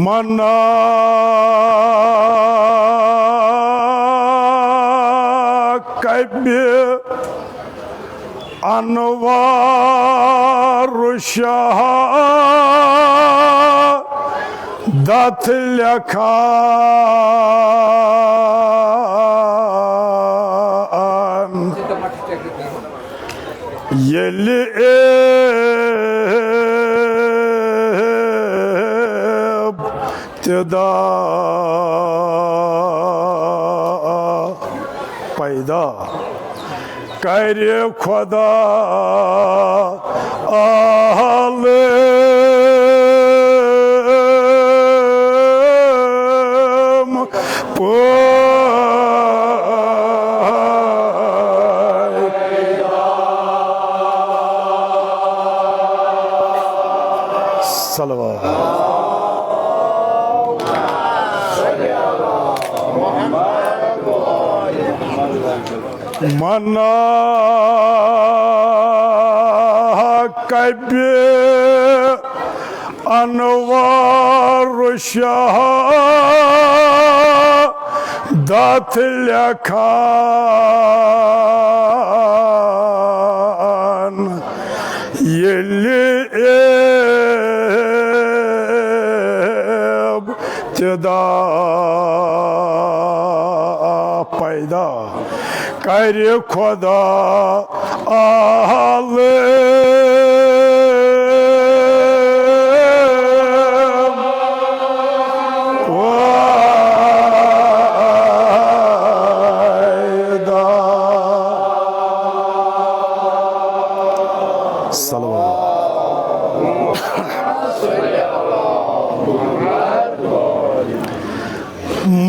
मना कब्य अनवार शाह दत लखा यली इब्तिदा पैदा कर खुदा आलम मना कब्य अनवार शाह दत लखान यली इब्तिदा पैदा कर खुदा आलम वाहिदा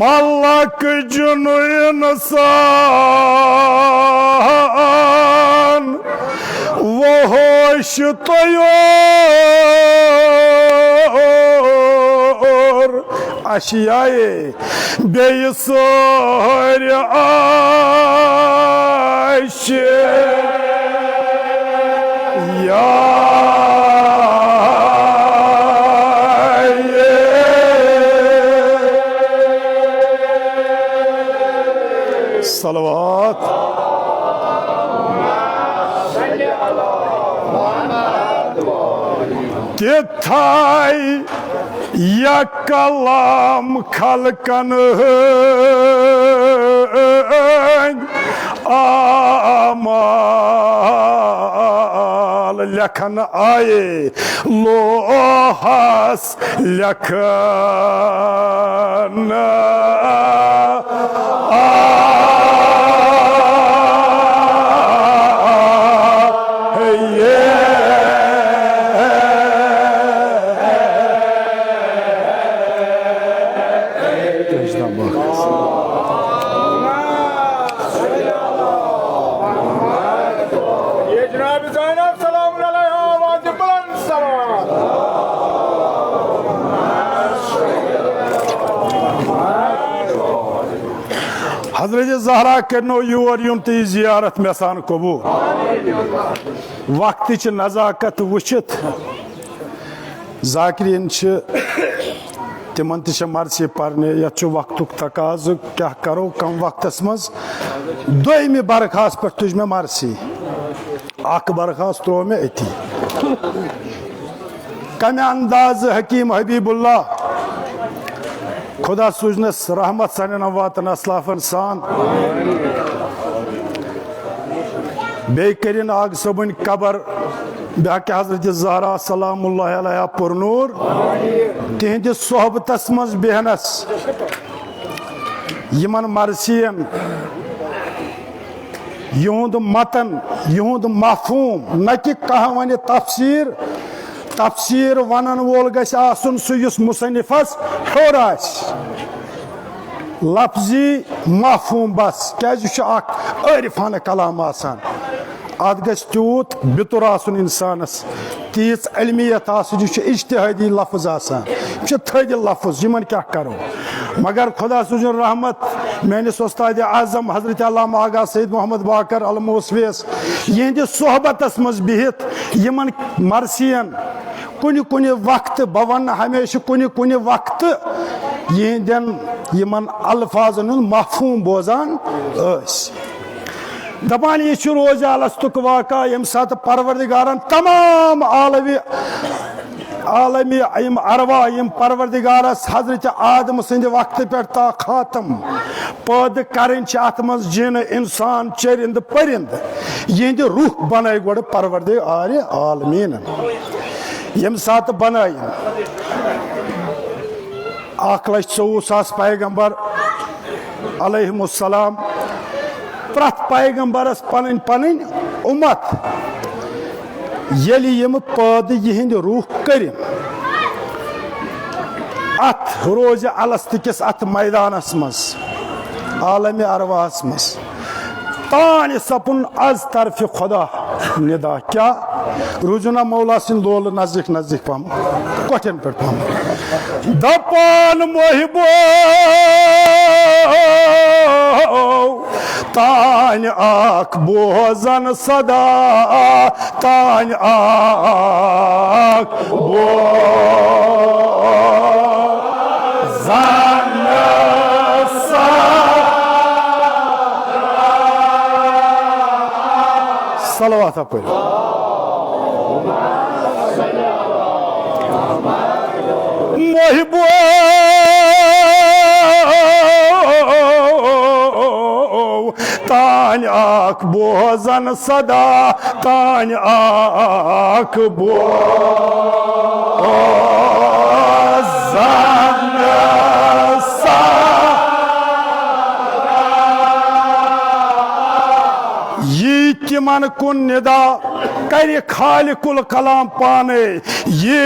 मलक जुनू इंसान वो होश तयोर अशियाए बेसोर आश या सलवात तिथाई या कलाम खलकन आमाल लखन आए लोहास लखन हजरत ज़हरा करनो योर युम ती जियारत मे सान कबूल वक्त नज़ाकत वुचित जाकिरीन तिमन ति मर्सी पर्ने ये वक्त तकाज क्या करो कम वक्त मज दोयमि बरखास पे तुझ मे मर्सी अख बरखास त्रो मे अति कमे अंदाज हकीम हबीबुल्लाह खुदा सुजनस रहमत सन वातन असलाफन सान बे करिन आग सबन कबर बेहक हजरत ज़हरा सलामुल्लाह अलैहा पुरनूर तिहंदिस सोहबतस मज बेहनस यमन मरसियन युंद मतन युंद मफहूम न कि कह वन तफसीर तफसीर वनन वोल गस आसुन सु युस मुसन्निफस ठोर आस लफ्जी मफहूम बस क्या आरिफाना कलाम आसान अत गस तूत बितुर आसुन इंसानस तीस इल्मियत आसुन इज्तिहादी लफ्ज आसान थद लफ्ज यमन क्या करो मगर खुदा सुजन रहमत मेनिस उस्ताद आजम हजरत अल्लामा आगा सईद मोहम्मद बाकर अलमोसवेस यहंद सोहबतस मज बिहित यमन मरसियन कुन कुन वक्त बह वन हमेशा कुन कुन वक्त यहंदन यमन अल्फाजन महफूम बोजान दपान यह रोज अलस्तुक वाक़ा यम सात परवरदिगारन तमाम आलमी अरवा यम परवरदिगारस हजरत आदम सिंध वक्त पे ता खातम पैद करें अत मज जिन इंसान चरिंद परिंद यहंद रूह बन गो परवरदिगार आलमीन यम सात बन 1,24,000 पैगंबर अलैहिमुस्सलाम प्रत पैगंबरस पन पन उम्मत यलि यम पैद यहंद रूह कर अत रोज अलस्त किस अत मैदानस मज आलम अरवाहस मज तान सपुन अज तरफ खुदा निदा क्या रुजुना मौला सिंह लोल नजदीक नजदीक पम कठन पे पम दपान मोहिबो तान आख बोजन सदा तान आख सलवात पर मोहिबो तान आख बोजन सदा तान आख तिमन कुन निदा कर खालिकुल कलाम पाने ये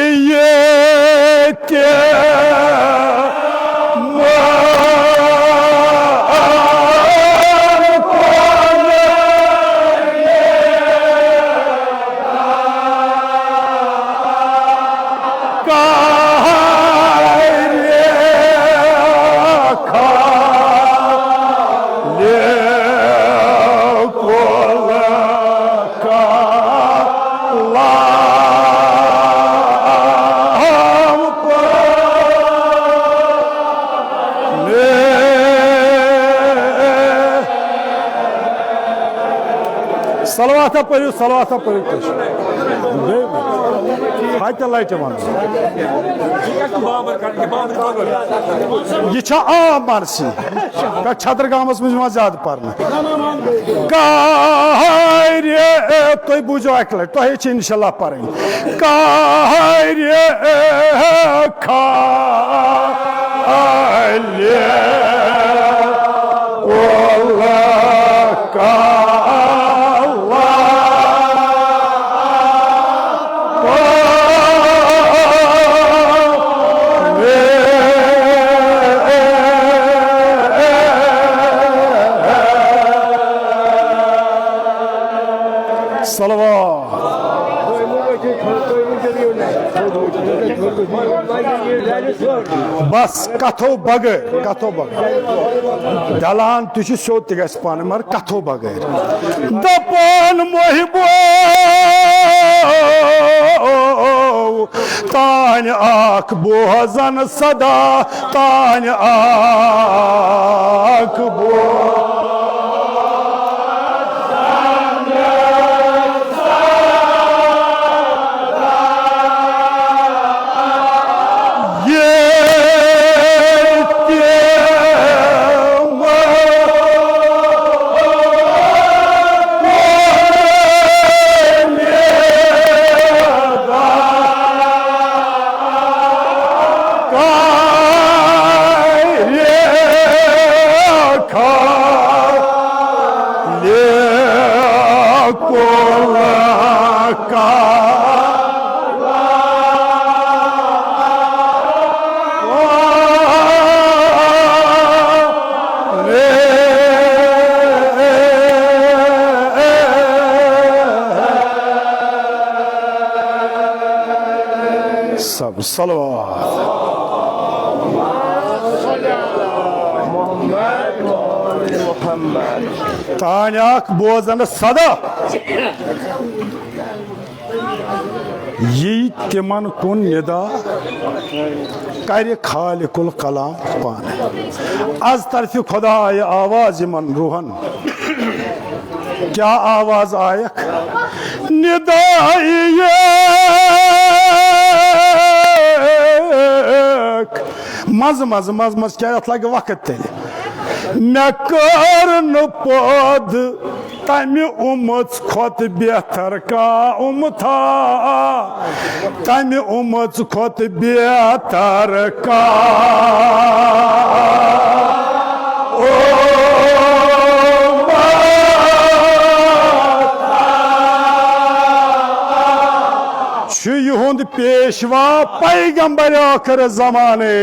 सलवात पढ़ो सलवात पढ़ो लाइट वन यह आम मरसी छतर गामस मज ज्यादा पर्न तुम बूझो अक लट तुम इंशाल्लाह पर्न बस कथो बगैर दलान तुझ सो पान मगर कथो बगैर दपान मोहिबो तान आख बोजन सदा तान आख सब सलवात तान्या बोजन सदा ये तिमन कुन निदा कर खालिकुल कलाम पान आज तरफ खुदा आय आवाज मन रूहन क्या आवाज आयक निदाई मज मज मज मज क्या लगे वक्त तेल मे कर पद तमि उमच खोत बेहतर का उमथा तमि उमच खोत बेहतर का युंद पेशवा पैगंबर आखिर जमाने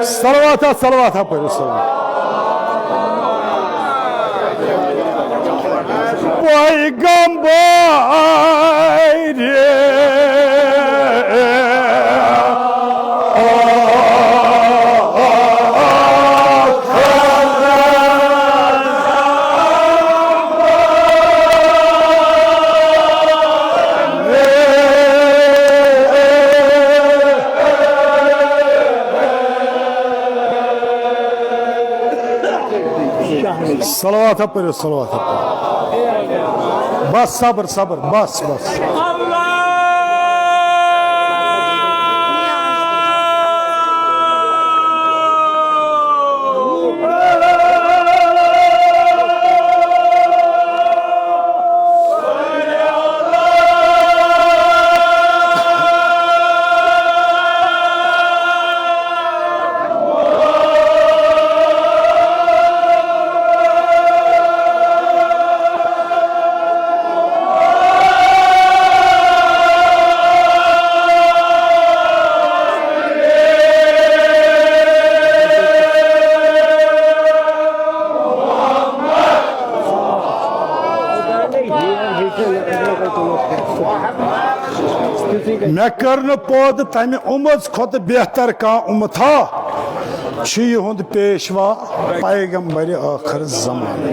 सलवात पर पैगंबर सलवात पर सलवात बस सबर सबर बस बस मे कर पौध तमि उमज खोत बेहतर का उमथा युंद पेशवा पैगंबर आखिर जमाने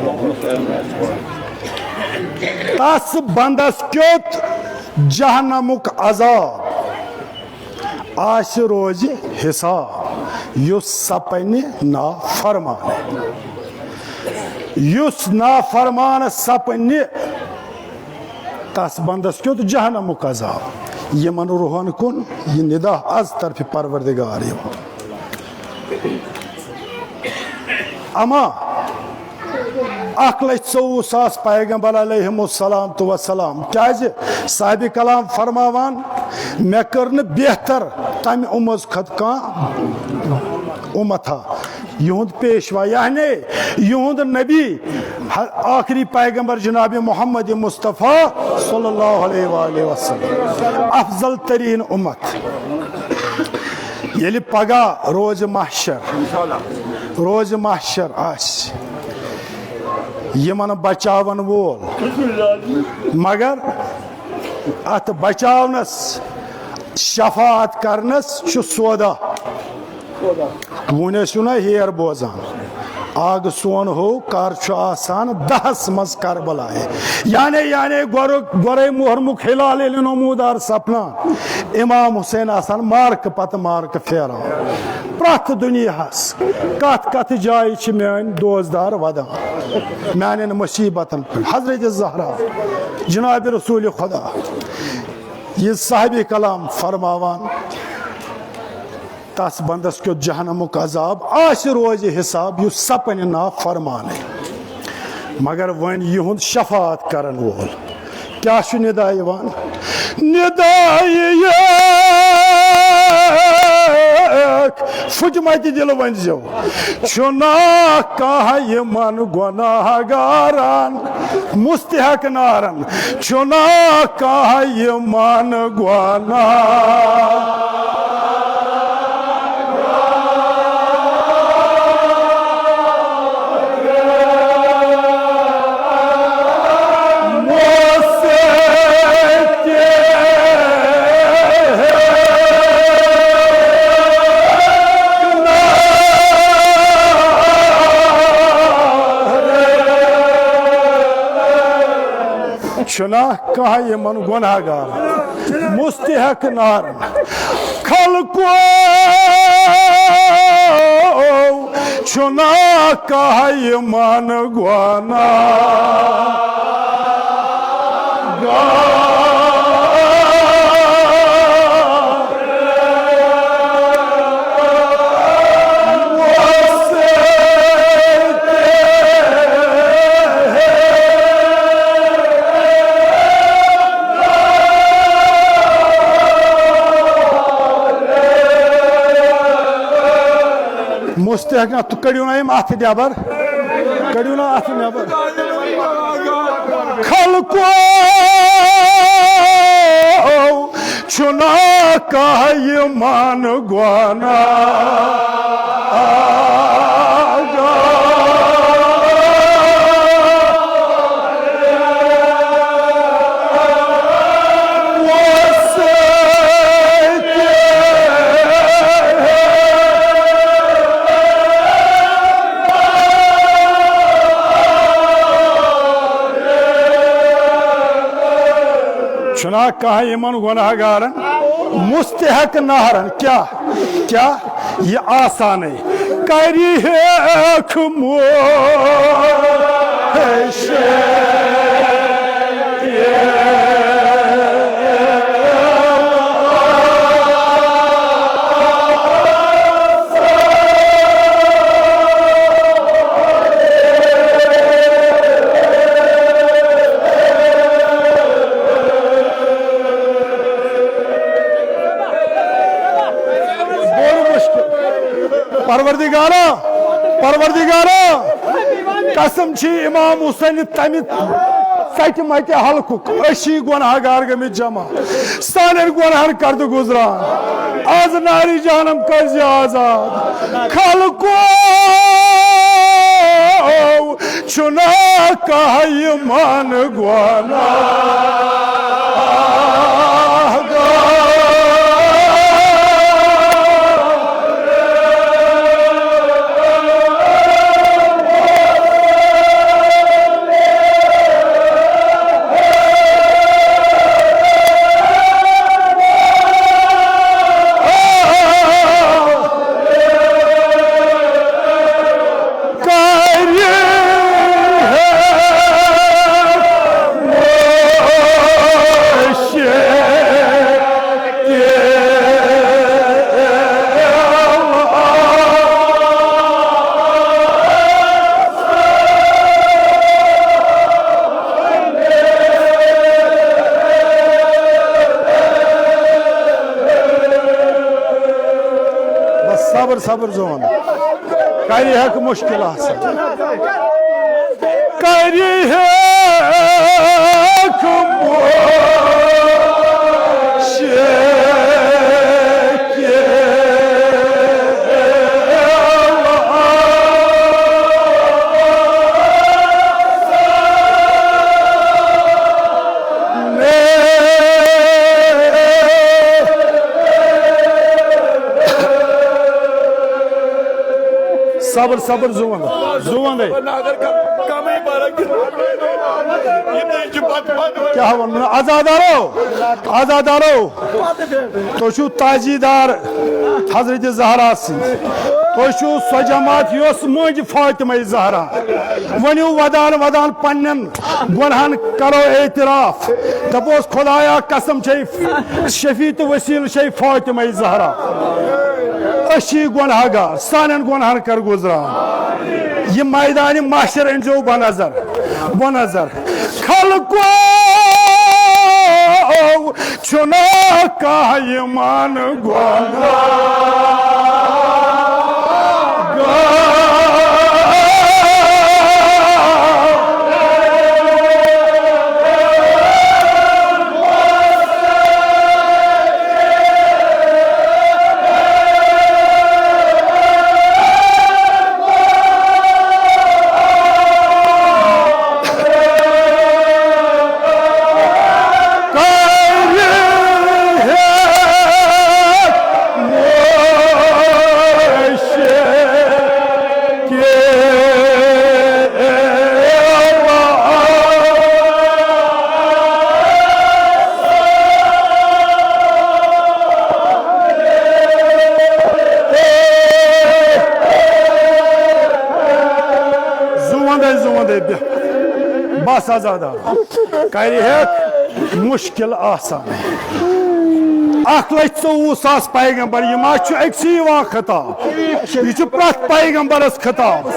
तस बंदस क्योत जहनमुक अजाब आश रोज हिसाब युस सपने ना फरमाने युस ना फरमान सपने तस बंदस क्योत जहनमुक अजाब यमन रूहन कुन यह निदा आज तरफ परवरदिगार अमा 1,24,000 पैगंबर अलैहिमुस्सलाम तो वसलाम क्या साहिब कलाम फरमावान मे कर बेहतर तमि उमज खत का उमथा युंद पेशवा यानी युंद नबी आखिरी पैगंबर जनाब मोहम्मद मुस्तफ़ा सल्लल्लाहु अलैहि वसल्लम अफजल तरीन उम्मत ये पगा रोज महशर आस यमन बचावन वोल मगर अत बचावनस शफात करनस सौदा वुन ना हेर बोजान आग सोन हो कर आसान 10 मज करबला यानी गोरे मुहरमुख हिलाल नमूदार सपना इमाम हुसैन आसान मार्क पत मार्क फेरान प्रथ दुनियास कत कत जाय मान दोजदार वदान मान मुसीबतन हजरत ज़हरा जनाब रसूल खुदा ये साहिब कलाम फरमावान तस बंदस क्यों जहनमुक अजाब आश रोज हिसाब यु सपन ना फरमाने मगर वन युहुंद शफात करन वोल क्या निदा यवान निदा फुटमत दिल वन जो चुना कह यमन गुनाहगारन मुस्तहक नारन चुना कह यमन गुनाह चुना कहा यमन गुनाहगार मुस्तहक नारन खलको चुना कहा यमन गुनाहगार मुस्तहक ना तो कड़ियो ना ये माथे जाबर कड़ियो ना आथे जाबर खलको चुना कह यमन चुना कहा यमन गुनाहगारन मुस्तहक नारन क्या क्या ये आसान है करी है परवरदिगारा कसम छी इमाम हुसैन तमि सच मत हल्कुक अशी गुनाहगार गमित जमा सान गुनाहन कर गुजरान आज नारी जहनम कर आजाद खलको चुना कह यमन सबर सबर जोन करी हक मुश्किल करी हक सबर सबर जुवन जुवन क्या वन आजादारो आजादारो तो ताजीदार हजरत जहरा तो सो जमात योस मज फातिमा जहरा वनु वदान वदान पन्न गुनहन करो एतराफ दपोस खुदाया कसम शफी तो वसील शे फातिमा जहरा अशी गुनाहगार सान गुनाहन कर गुजरान ये मैदान माशर अनजो बनजर वो नजर खलको चुना का ईमान गोना बस आजादा कर मुश्किल आसान 1,24,000 पैगंबर यह खिताब यह प्रत पैगंबरस खिताब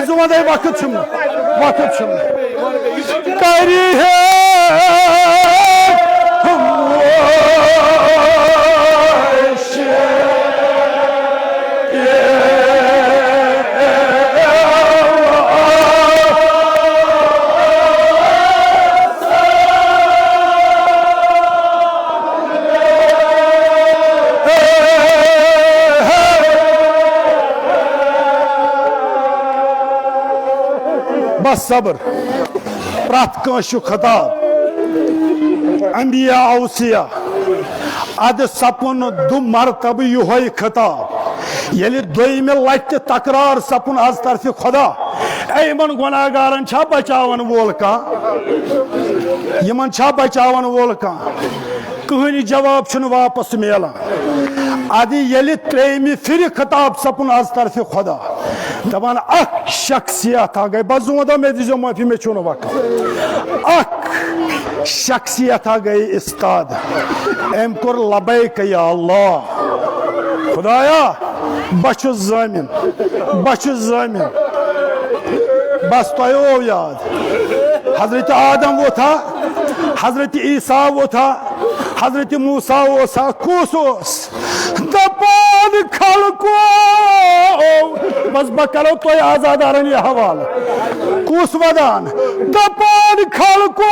जुमदे वक्त कर बस सब्र प्रत खिताब अंबिया औसिया अद सपुन दु मरतब यो खिताब ये दोम लट तकरार सपुन आज तरफ खुदा इन गुनाहगारन बचावन वोल कह बचावन वोल कह कहनी जवाब वापस मिलान अदि ये 3 फिर खिताब सपुन आज तरफ खुदा दपान शख्सियत गई बस वह मे दीजो माफी मे चुन वक्त शख्सियत गई इस्ताद अम कोर लबैक या अल्लाह खुदाया बचुस जामिन बस तो याद हजरत आदम वो था हजरत ईसा वो था हजरत मूसा वो सा कुस दपान खलको बस बह करो तो आजादारन यह हवाल कुस वदान दपान खलको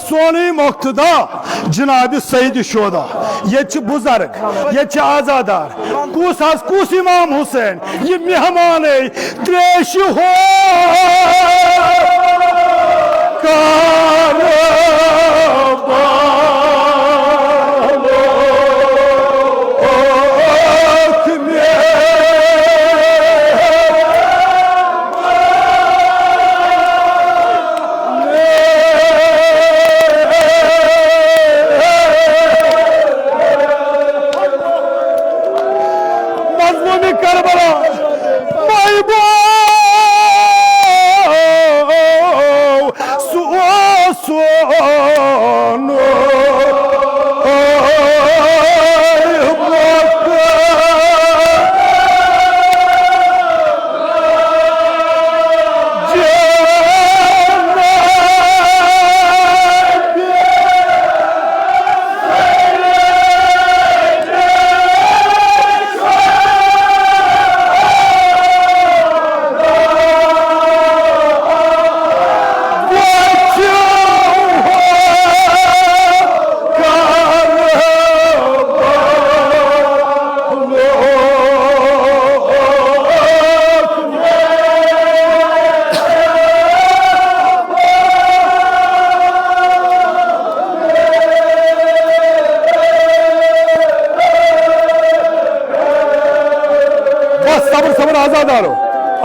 सोनी मुक्तदा जनाब सईद शोदा ये बुजुर्ग ये आजादार कुस इमाम हुसैन ये मेहमान त्रेश हो करबला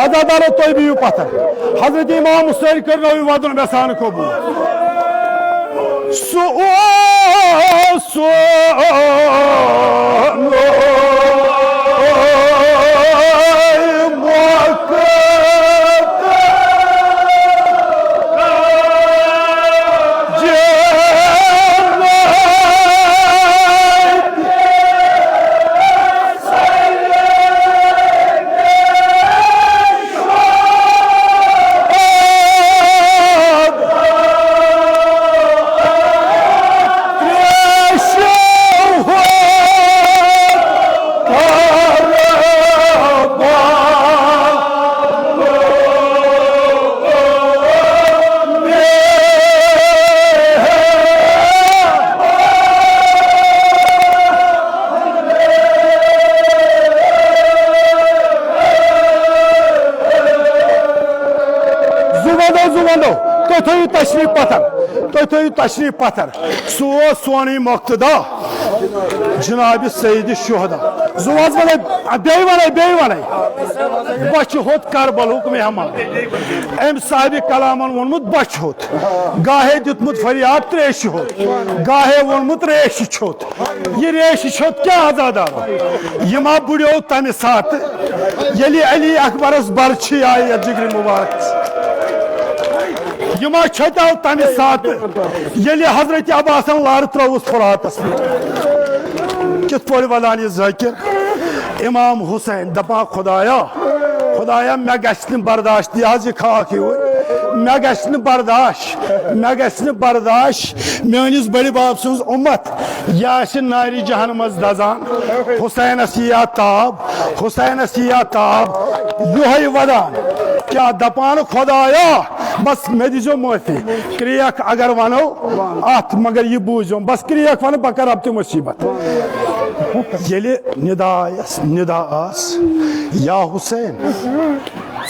अदादारो तुम बिहू पत्थर हजरत इमाम हुसैन कर वदन बेसान कबूल सो तशरीफ पत्थर सो सोन मुख्तदा जनाब सईद शुहदा जुवाज वन वन बच होत करबलुक मेहमान अम साहिब कलामन वोनमुत बच होत गाहे दितमुत फरियाद त्रेश होत गाहे वोनमुत रेश छोत ये रेश छोत क्या आजादारो यमा बुढ़ो तम सात यली अली अकबरस बर्छी आये जिगर मुबारक यमा छताव तमि सात यली हजरत अब्बासन लार त्रोवस फुरातस कित पोल वलान ये जाकिर इमाम हुसैन दपा खुदाया खुदाया मे गश्न बर्दाश्त यह खाक मे गश्न बर्दाश्त मेनिस बड़ी बाप सुन उम्मत यह नारी जहन मज दजान हुसैनस या ताब युह वदान क्या दपान खुदाया बस मे दीजो माफी क्रियक अगर वनो अत मगर यह बूझो बस क्रियक वन बह कर अब तो मुसीबत ये निदास या हुसैन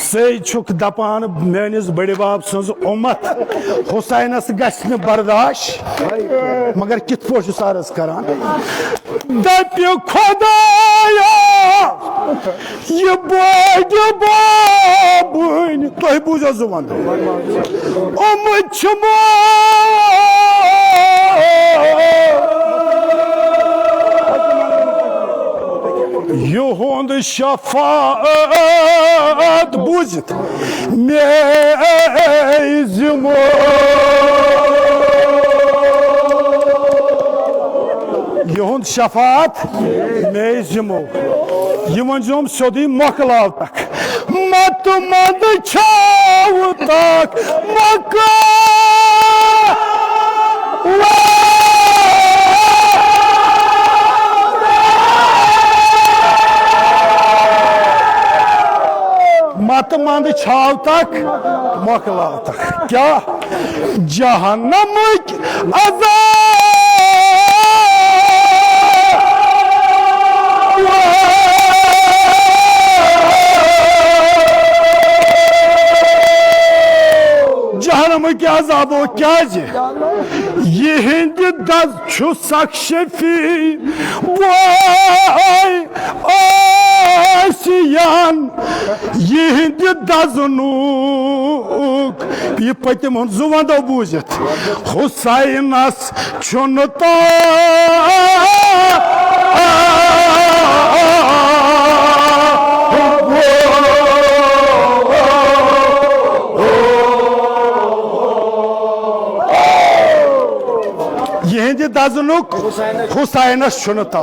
से छुक दपान मेनिस बड़ी बाप सुन उम्मत हुसैनस गश्न बर्दाश्त मगर कित पोश सारस करान दप्य खुदाया ये बोझ बाबुन तुह बूझो जुबान युहुंद शफाअत बुझत मे जिमो युहुंद शफाअत मे जिमो यमन जोम सोदी मकलाव तक मत मद छाव तक मका मत मंद छाव तक मकलाव तक क्या जहन्नम अज़ाब जहन्नम के अज़ाबो क्या ये हिंद दस छु शफी वाय आसियान ये हिंद दजनुक ये पतिम जुवंदो बूझत हुसैनस चुनता दजनुक हुसैनस चुनता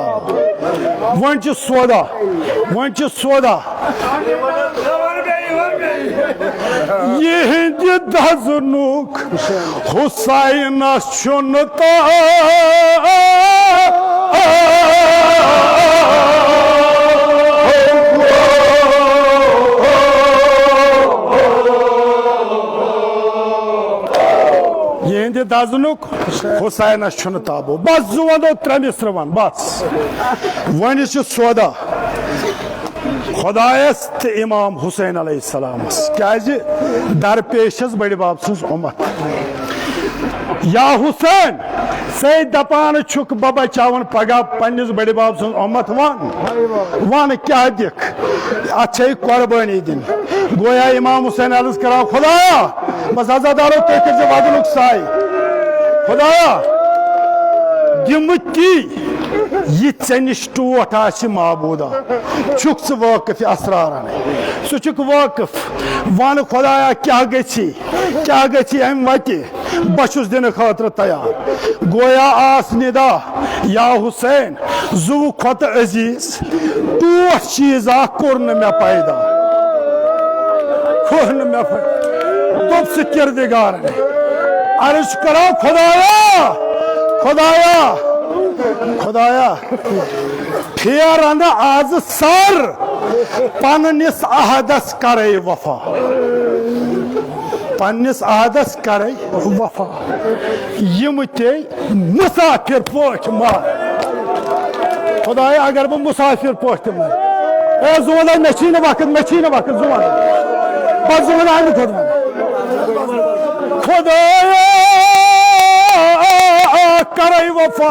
वन सोदा ये दजनुक हुसैनस चुनता दजनुक हुसैनस ताबो बस जुवंदो त्रे वन बस वन सोदा खुदायस तो इमाम हुसैन अलैहिस्सलामस क्या दरपेशस बड़ी बाप सुन उम्मत या हुसैन से दपान छुक बबा चावन पगह पन्निस बड़ी बाप सुन उम्मत वन क्या दिख अच्छे कुर्बानी दिन गोया इमाम हुसैन अर्ज करा खुदाया बस आजादारो ते कर वदनुक साय खुदाया दिम ती ये निश टोट महबूदा छुक स वाकिफ असरारन सुक वाकिफ वन खुदाया क्या गी अम वत बहुस दिन खातर तैयार गोया आस निदा या हुसैन जु खत अजीज टोट चीज कोर मे पैदा दोप स किरदगार अर्ज करो खुदाया फेरन आज सर पन्निस अहदस करे वफा पन्निस अहदस करे वफा यम ते मुसाफिर पोट मार खुदाया अगर बह मुसाफिर पोट मार ए जुवन मे वक्त जुवन बस जुवन आम खुदाया करे वफा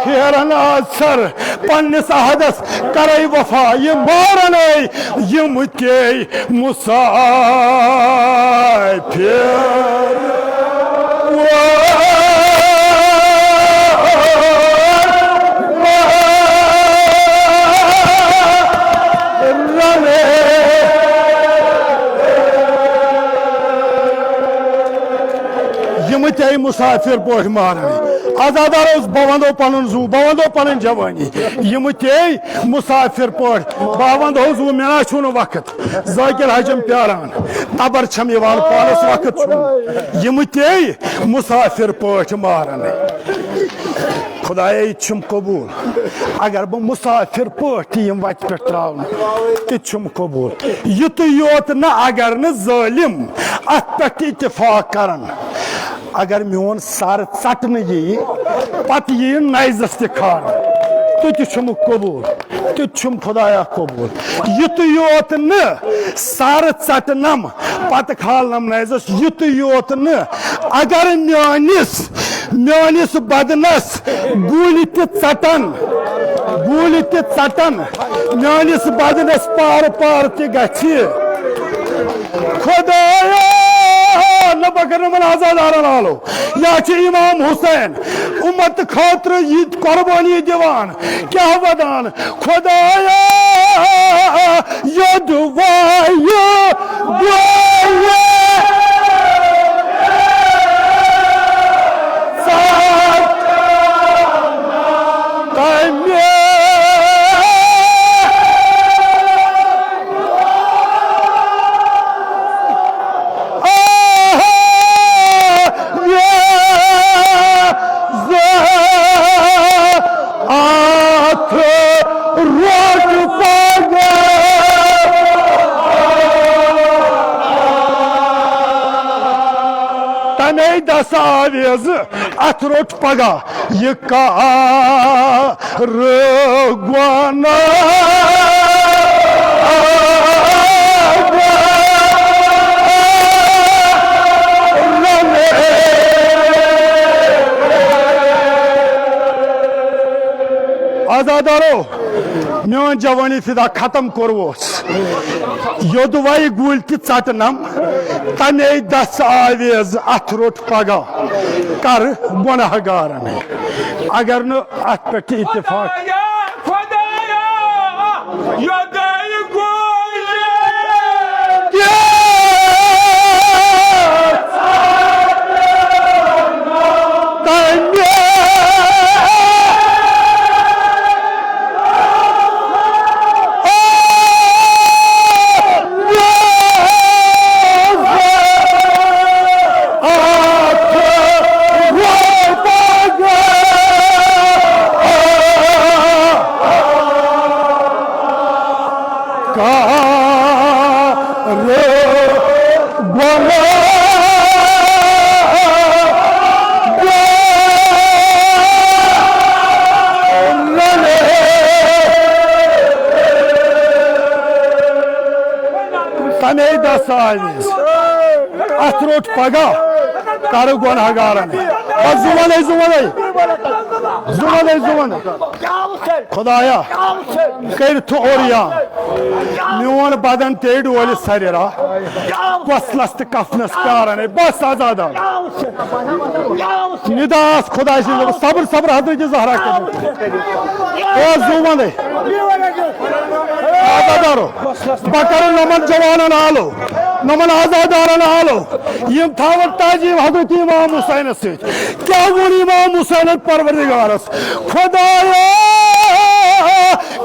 फेरन सर पन्निस अहदस करे वफा ये मारन यम ते मुसाफिर यम ते मुसाफिर पोट मारन आजादार बह वो पन जू बह वो पन जवानी यम ते मुसाफिर पोट बह वो जू मे ना छू वक्त जाकिर हजम प्यारान तबर छम पानस वक्त छू यम ते मुसाफिर पोट मारन खुदाया छुम कबूल अगर बह मुसाफिर पोट यम वत पे त्रावन तुम कबूल युत योत न अगर न जालिम अत पे इतफाक करन अगर मोन सर चटन यी पत यी नाइजस तार तुम कबूल तुम खुदाया कबूल युत योत न सर चटनम पत खालनम नाइजस युत योत न अगर मोनिस बदनस गुल चटन मोनिस बदनस पार पार ति खुदाया न बकर मन आजादार आलो या इमाम हुसैन उम्मत खातर यी कुर्बानी दिवान क्या वदान खुदाया दस्तावेज अत रोट पगा ये कारवाना आजादारो मोन जवानी फिदा खत्म कोरवोस योदवाई गुल चटनम तमे दस्तावेज अत रोट पगा कर गुनहगारन अगर न अत पे इत्तेफाक खुदायस अथ रोट पगह कर गुनहगारन जुमन खुदाया कर ओरिया मोन बदन ते डोल सरिरा कसलस तो कफनस कारण बस आजाद निदास खुदा सब्र सब्र हजरत जहरा जुमन आजादारो बकर नमन जवान आलो नमन आजादारन आलो यम थावन ताजीम हजरत इमाम हुसैन से क्या वो इमाम हुसैन परवरदिगारस खुदाया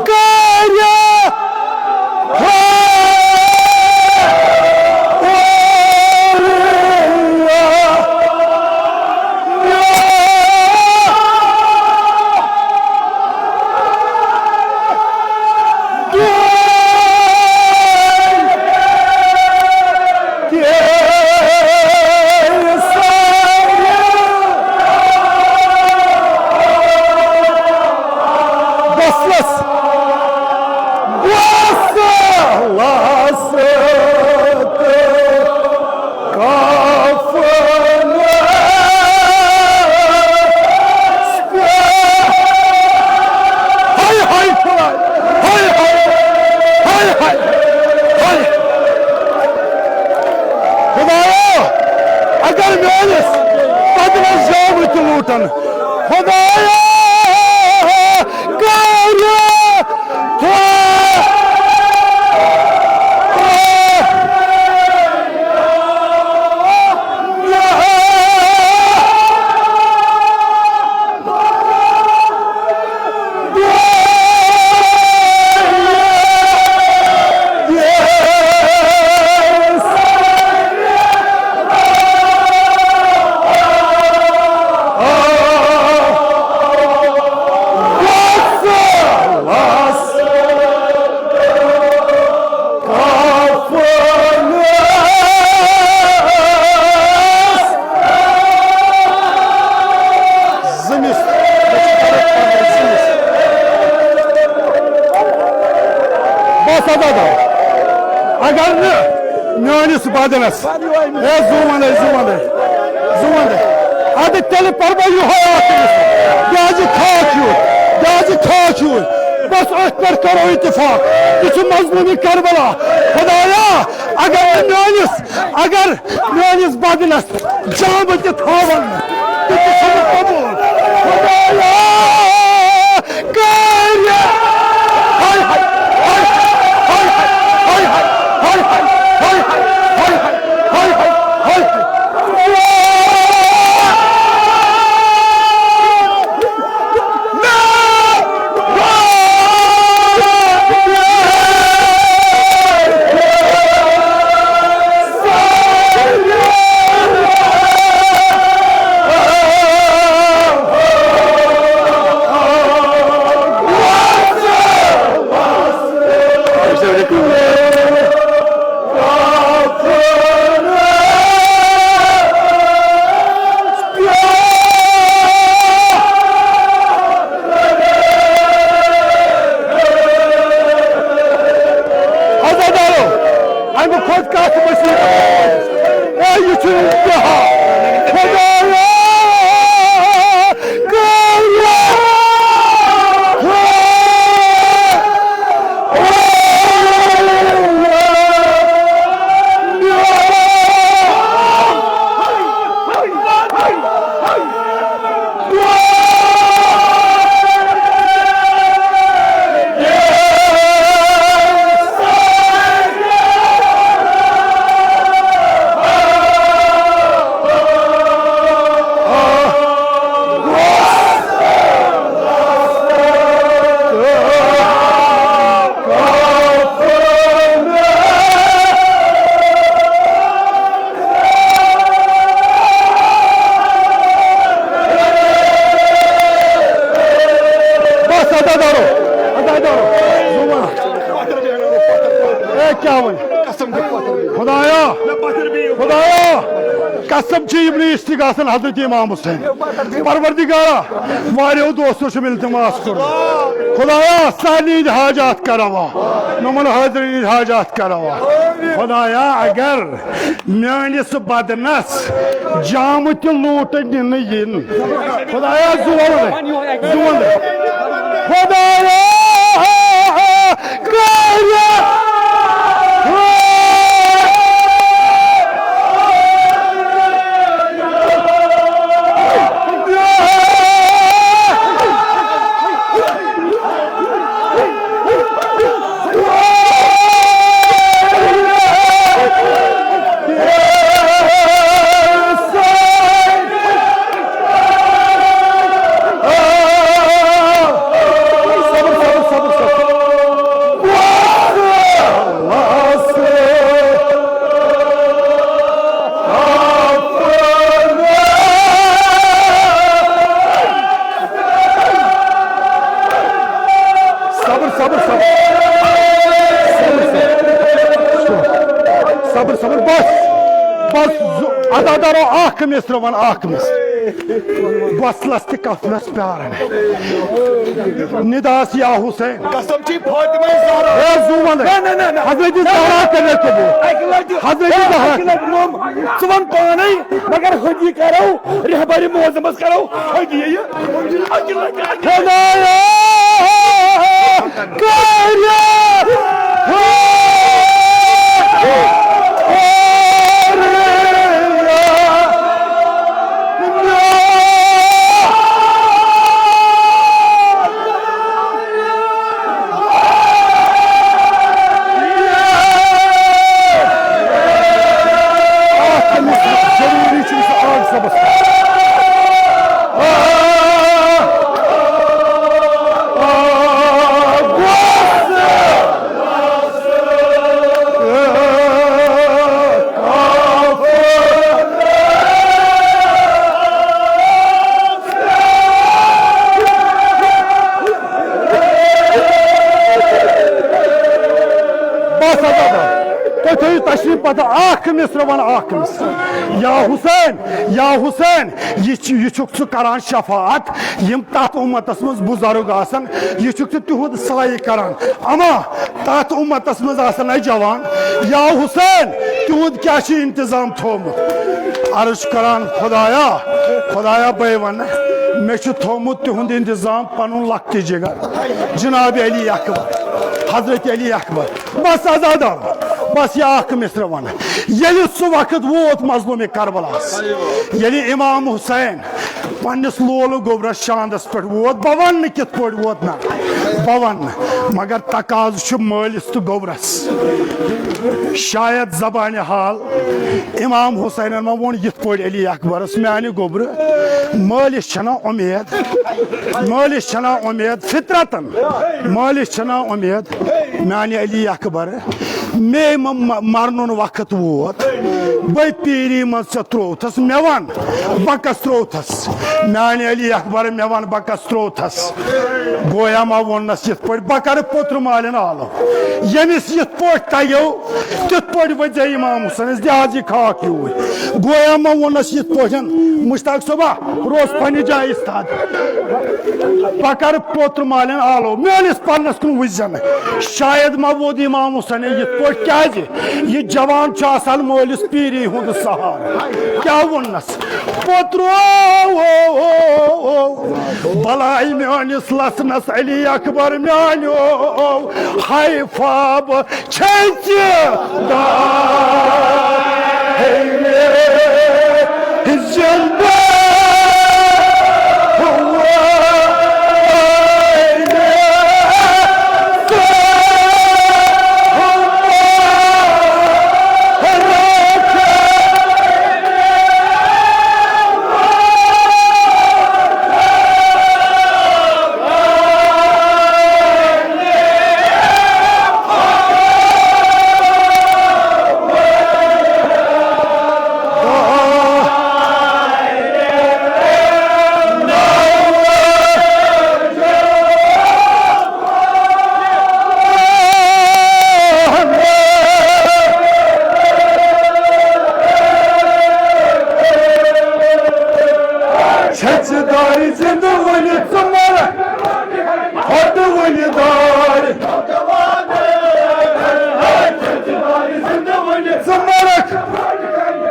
कार्य Mühendis bademez. Zumane. Hadi teli parma yuhayatınız. Gazi kaçıyor. Bas ekber karo ittifak. Bütün mazlumi Kerbela. Khudaya, agar mühendis bademez. Camı tavan. Bütün sabır kabul. Khudaya. Gayya. Hay. कसम इस्तिगासन हजरत इमाम हुसैन परवरदिगारा वारियो दोस्तों से इल्तिमास करो खुदाया सानी हाजात करवा नमन हाजर हाजात करवा खुदाया अगर मेनिस बदनस जाम लूट दिन इन खुदाया जुवन खुदाया अदादारो आखमिस रवन आखमिस बसलस ते कफलस प्यार निदास या हुसैन कसम छी फातिमा ज़हरा ए जुवन ना हजरत ज़हरा करने के लिए हजरत ज़हरा सुवन पाने मगर खुद ही करो रहबरी मुअज्जमस करो खुद ये खुदाया काया तशरीफ पता आखमिस रवन आखमिस या हुसैन यह करान शफात यम तथ उम्मतस मज बुजुर्ग आसन यह तुहद साय करान अमा तथ उम्मतस मज आसन जवान या हुसैन तुहद क्या इंतजाम थोमुत अर्ज करान खुदाया बे वन मे थोमुत तुहद इंतजाम पनुन लक्ति जिगर जनाब अली अकबर हजरत अली अकबर बस आजादार बस यह मिसर वन ये सह वक्त वोत मजलूम करबलास ये इमाम हुसैन पन्निस लोल गोबरस शांदस पे वोत बह वन कित पे वोत ना बह वन मगर तकाज मालिस तो गोबरस शायद जबान हाल इमाम हुसैन मा वोन यिथ पे अली अकबरस म्यान गोबर मालिस छना उम्मीद फितरतन मालिस छना उम्मीद म्यान अली अकबर मे मरन वक्त वोत बे पीरी मज त्रोथस मे वन बकस त्रोथस म्यान अली अकबर मे वन बकस त्रोथस गोया मा वोनस यिथ पे बह कर पोत्र मालिन आलो यमिस यिथ पे तयो तिथ पे वजे इमाम हुसैन दिहाज यह खाक यूर गोया मा वोनस यिथ पे मुश्ताक सोबा रोज पन्ने जाय इस्ताद बह कर पोत्र मालिन आलो मेस पन्नस कुन वजन शायद मा वोद इमाम हुसैन यिथ पे क्या यह जवान मोलिस पीरी हुंद सहार क्या वोनस पोत्रो बलाई मेनिस लसनस अली अकबर म्यानो हाय फाब ونت سمرك حط ولدار سمرك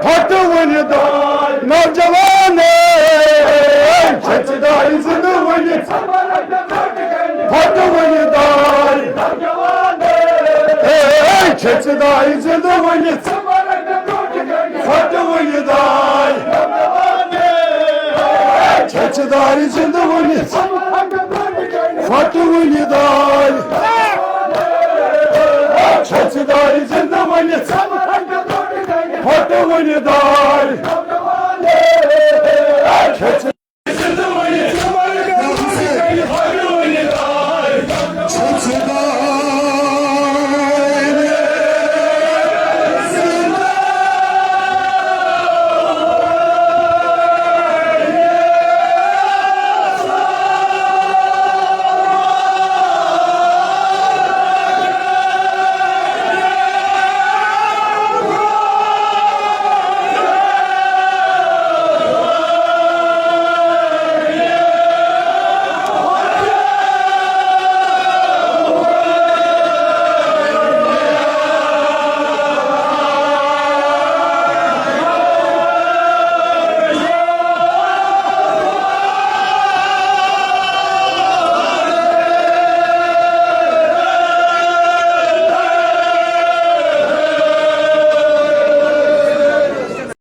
حط ولدار نوجواني شتداري زند ولد حط ولدار شتداري زند ولد حط ولدار شتداري زند ولد حط ولدار شتداري زند ولد حط ولدار